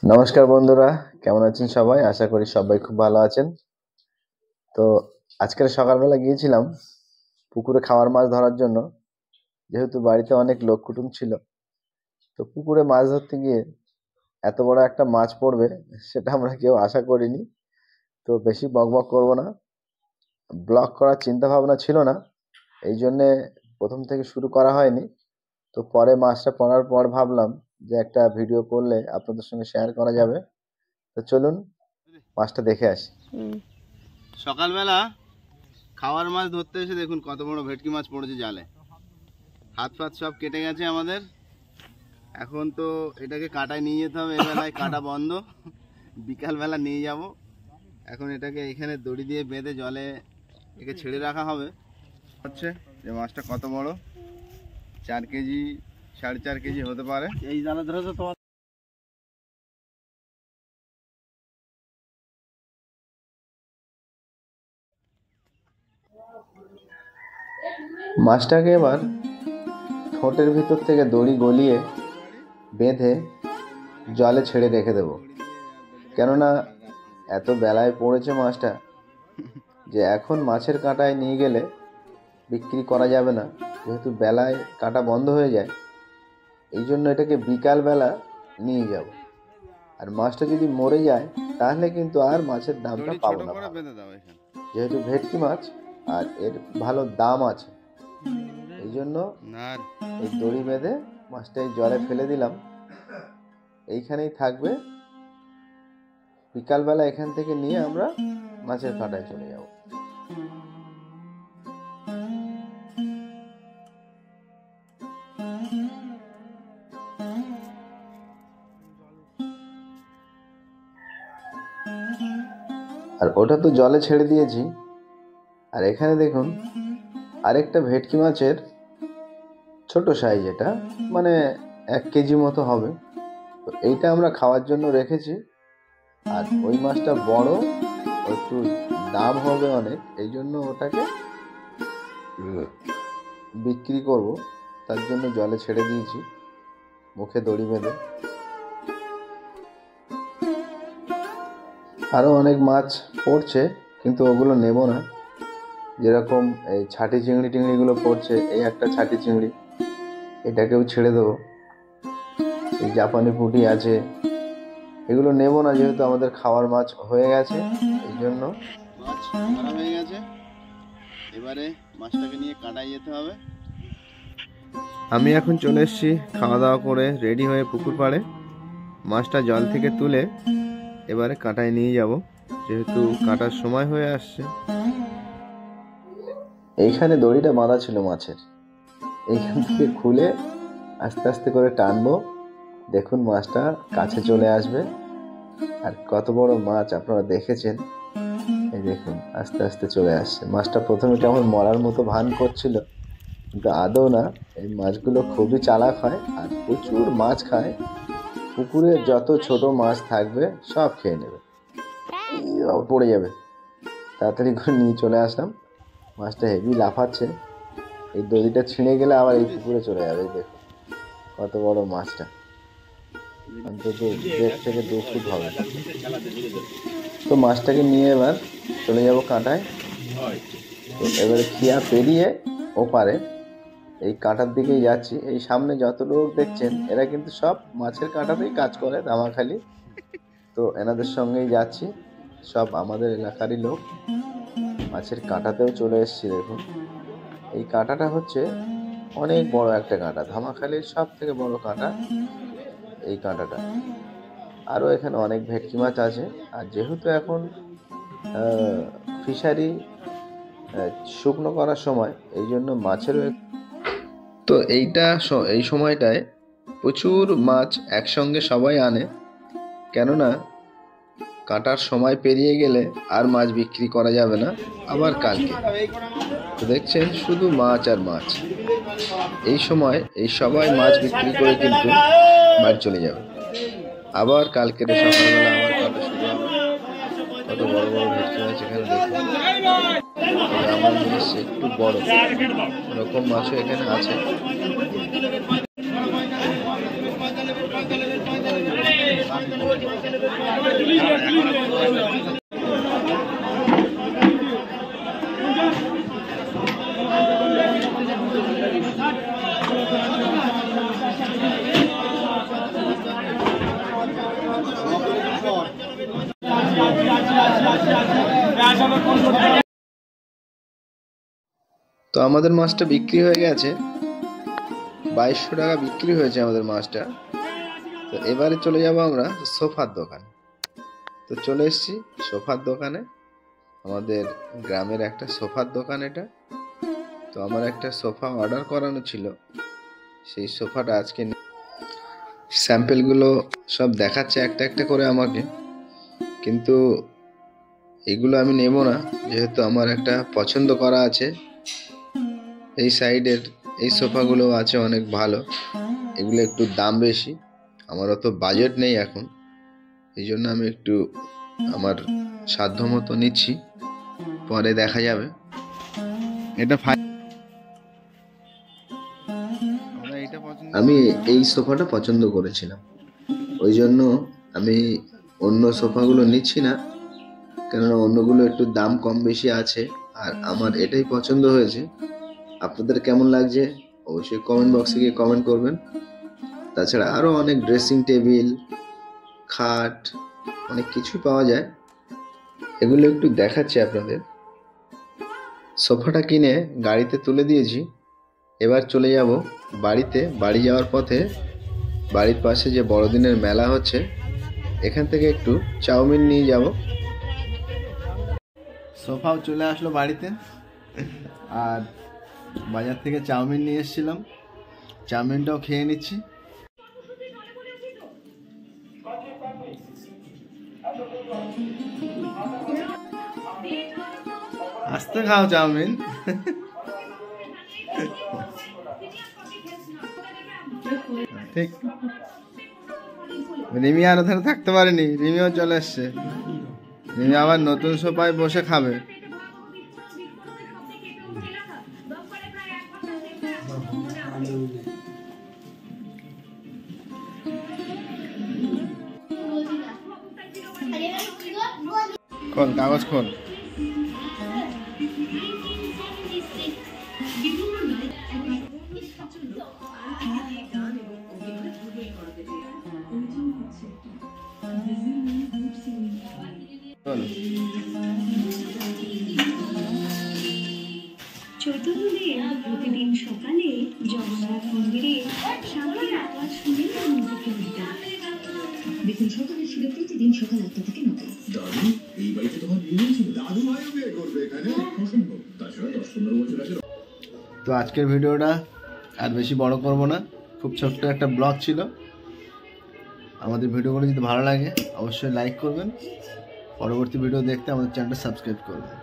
নমস্কার বন্ধুরা, কেমন আছেন সবাই? আশা করি সবাই খুব ভালো আছেন। তো আজকের সকালবেলা গিয়েছিলাম পুকুরে খাওয়ার মাছ ধরার জন্য। যেহেতু বাড়িতে অনেক লোক কুটুম ছিল, তো পুকুরে মাছ ধরতে গিয়ে এত বড় একটা মাছ পড়বে সেটা আমরা কেউ আশা করিনি। তো বেশি বকবক করব না, ব্লগ করার চিন্তা ভাবনা ছিল না, এই জন্যে প্রথম থেকে শুরু করা হয়নি। তো পরে মাছটা পড়ার পর ভাবলাম যে একটা ভিডিও করলে আপনাদের সঙ্গে শেয়ার করা যাবে। তো চলুন মাছটা দেখে আসি। সকালবেলা খাওয়ার মাছ ধরতে এসে দেখুন কত বড় ভেটকি মাছ পড়েছে জালে। হাত ফাত সব কেটে গেছে আমাদের। এখন তো এটাকে কাটায় নিয়ে যেতে হবে, এবেলায় কাটা বন্ধ, বিকালবেলা নিয়ে যাব। এখন এটাকে এখানে দড়ি দিয়ে বেঁধে জলে একে ছেড়ে রাখা হবে। হচ্ছে যে মাছটা কত বড়, 4 কেজি 4.5 কেজি হতে পারে। এই জালে ধরেছে তোমার। মাছটাকে এবার ঠোঁটের ভিতর থেকে দড়ি গলিয়ে বেঁধে জলে ছেড়ে রেখে দেব। কেননা এত বেলায় পড়েছে মাছটা যে এখন মাছের কাঁটায় নিয়ে গেলে বিক্রি করা যাবে না, যেহেতু বেলায় কাঁটা বন্ধ হয়ে যায়। এই জন্য এটাকে বিকালবেলা নিয়ে যাব। আর মাছটা যদি মরে যায় তাহলে কিন্তু আর মাছের দামটা পাবো না, যেহেতু ভেটকি মাছ আর এর ভালো দাম আছে। এই জন্য এই দড়ি বেঁধে মাছটা এই জলে ফেলে দিলাম, এইখানেই থাকবে। বিকালবেলা এখান থেকে নিয়ে আমরা মাছের কাঁটায় চলে যাব। আর ওটা তো জলে ছেড়ে দিয়েছি। আর এখানে দেখুন আরেকটা ভেটকি মাছের ছোট সাইজ, এটা মানে 1 কেজি মতো হবে। তো এইটা আমরা খাওয়ার জন্য রেখেছি। আর ওই মাছটা বড়, একটু দাম হবে অনেক, এই জন্য ওটাকে বিক্রি করব, তার জন্য জলে ছেড়ে দিয়েছি মুখে দড়ি বেঁধে। আরও অনেক মাছ পড়ছে, কিন্তু ওগুলো নেব না। যেরকম এই ছাটি চিংড়ি টিংড়িগুলো পড়ছে, এই একটা ছাটি চিংড়ি, এটাকেও ছেড়ে দেবো। এই জাপানি পুঁটি আছে, এগুলো নেব না, যেহেতু আমাদের খাওয়ার মাছ হয়ে গেছে। এই জন্য মাছ ধরা হয়ে গেছে, এবারে মাছটাকে নিয়ে কাটায় যেতে হবে। আমি এখন চলে এসেছি খাওয়া দাওয়া করে রেডি হয়ে পুকুর পাড়ে। মাছটা জল থেকে তুলে এবারে কাঁটায় নিয়ে যাব, যেহেতু কাটার সময় হয়ে আসছে। এইখানে দড়িটা বাঁধা ছিল মাছের, এইখান থেকে খুলে আস্তে আস্তে করে টানবো। দেখুন মাছটা কাছে চলে আসবে। আর কত বড় মাছ আপনারা দেখেছেন, এই দেখুন আস্তে আস্তে চলে আসছে। মাছটা প্রথমে কেমন মরার মতো ভান করছিল, কিন্তু আদৌ না। এই মাছগুলো খুবই চালাক হয় আর প্রচুর মাছ খায়। পুকুরে যত ছোট মাছ থাকবে সব খেয়ে নেবে, পড়ে যাবে। তাড়াতাড়ি করে নিয়ে চলে আসলাম। মাছটা হেভি লাফাচ্ছে, এই দড়িটা ছিঁড়ে গেলে আবার এই পুকুরে চলে যাবে। দেখুন কত বড় মাছটা, অন্তত 1.5 থেকে 2 ফুট হবে। তো মাছটাকে নিয়ে এবার চলে যাব কাঁটায়। তো এবারে খিয়া পেরিয়ে ওপারে এই কাঁটার দিকেই যাচ্ছি। এই সামনে যত লোক দেখছেন এরা কিন্তু সব মাছের কাঁটাতেই কাজ করে, দামাখালি। তো এনাদের সঙ্গেই যাচ্ছি, সব আমাদের এলাকারই লোক। মাছের কাঁটাতেও চলে এসেছি। দেখুন এই কাঁটাটা হচ্ছে অনেক বড় একটা কাঁটা, ধামাখালির সব থেকে বড় কাঁটা এই কাঁটাটা। আরও এখানে অনেক ভেটকি মাছ আছে। আর যেহেতু এখন ফিশারি শুকনো করার সময়, এই জন্য মাছেরও তো এই সময়টায় প্রচুর মাছ একসঙ্গে সবাই আনে। কেননা কাটার সময় পেরিয়ে গেলে আর মাছ বিক্রি করা যাবে না, আবার কালকে। তো দেখছেন শুধু মাছ আর মাছ। এই সময় এই সবাই মাছ বিক্রি করে কিন্তু বাড়ি চলে যাবে। আবার কালকের সকালবেলা আবার কাটা শুরু হবে। কত বড় বড় ভেটকি মাছ এখানে দেখুন। আমার জিনিস একটু বড় এরকম মাছও এখানে আছে। তো আমাদের মাছটা বিক্রি হয়ে গেছে, 2200 টাকা বিক্রি হয়েছে আমাদের মাছটা। তো এবারে চলে যাব আমরা সোফার দোকান। তো চলে এসেছি সোফার দোকানে, আমাদের গ্রামের একটা সোফার দোকান এটা। তো আমার একটা সোফা অর্ডার করানো ছিল, সেই সোফাটা আজকে স্যাম্পেলগুলো সব দেখাচ্ছে একটা একটা করে আমাকে, কিন্তু এগুলো আমি নেব না, যেহেতু আমার একটা পছন্দ করা আছে। এই সাইডের এই সোফাগুলো আছে অনেক ভালো, এগুলো একটু দাম বেশি, আমার অত বাজেট নেই এখন, এই জন্য আমি একটু আমার সাধ্য মতো নিচ্ছি, পরে দেখা যাবে। এটা আমি এই সোফাটা পছন্দ করেছিলাম, ওই জন্য আমি অন্য সোফাগুলো নিচ্ছি না, কেননা অন্যগুলো একটু দাম কম বেশি আছে, আর আমার এটাই পছন্দ হয়েছে। আপনাদের কেমন লাগছে অবশ্যই কমেন্ট বক্সে গিয়ে কমেন্ট করবেন। তাছাড়া আরও অনেক ড্রেসিং টেবিল, খাট, অনেক কিছু পাওয়া যায়, এগুলো একটু দেখাচ্ছি আপনাদের। সোফাটা কিনে গাড়িতে তুলে দিয়েছি, এবার চলে যাব বাড়িতে। বাড়ি যাওয়ার পথে বাড়ির পাশে যে বড়দিনের মেলা হচ্ছে, এখান থেকে একটু চাউমিন নিয়ে যাব। সোফাও চলে আসলো বাড়িতে, আর বাজার থেকে চাউমিন নিয়ে এসেছিলাম, চাউমিনটাও খেয়ে নিচ্ছি। আস্তে খাও চাউমিন। ঠিক, রিমি আর ওখানে থাকতে পারেনি, রিমিও চলে এসছে। রিমি আবার নতুন সোফায় বসে খাবে। খোল, কাগজ খোল। চতুর্দিকে প্রতিদিন সকালে জগন্নাথ মন্দিরে শান্তির আওয়াজ শুনে নিজেকে মিটা। দেখুন সকালে ছিল প্রতিদিন সকাল 8টা থেকে 9টা। দাদু, এই বাড়িতে তোমার বিয়ে ছিল? দাদু ভাইও বিয়ে করবে এখানে? অসম্ভব। তাছাড়া 10-15 বছর আগে। তো আজকের ভিডিওটা আর বেশি বড় করব না, খুব ছোট্ট একটা ব্লগ ছিল। আমাদের ভিডিওগুলো যদি ভালো লাগে অবশ্যই লাইক করবেন, পরবর্তী ভিডিও দেখতে আমাদের চ্যানেলটা সাবস্ক্রাইব করবেন।